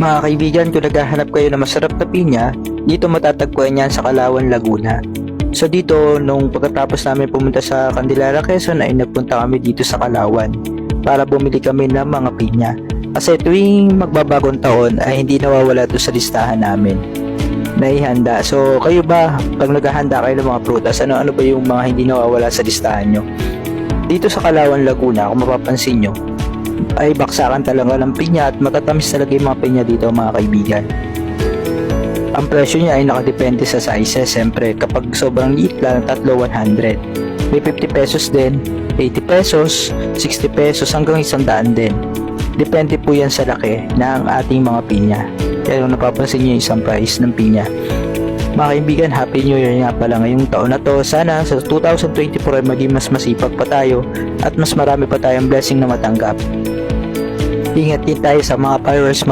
Mga kaibigan, kung naghahanap kayo ng masarap na pinya, dito matatagpuan yan sa Kalawan, Laguna. So dito, nung pagkatapos namin pumunta sa Candelaria, Quezon ay nagpunta kami dito sa Kalawan para bumili kami ng mga pinya. Kasi tuwing magbabagong taon ay hindi nawawala ito sa listahan namin na ihanda. So kayo ba, pag naghahanda kayo ng mga prutas, ano ba yung mga hindi nawawala sa listahan nyo? Dito sa Kalawan, Laguna, kung mapapansin nyo, ay baksakan talaga ng pinya at matatamis talaga yung mga pinya dito mga kaibigan. Ang presyo niya ay nakadepende sa sizes. Siyempre kapag sobrang liit lang, tatlo 100. May 50 pesos din, 80 pesos, 60 pesos hanggang 100 din. Depende po yan sa laki ng ating mga pinya. Kaya kung napapansin niyo yung isang price ng pinya. Mga kaibigan, Happy New Year nga pala ngayong taon na to. Sana sa 2024 ay maging mas masipag pa tayo at mas marami pa tayong blessing na matanggap. Ingat din tayo sa mga fireworks,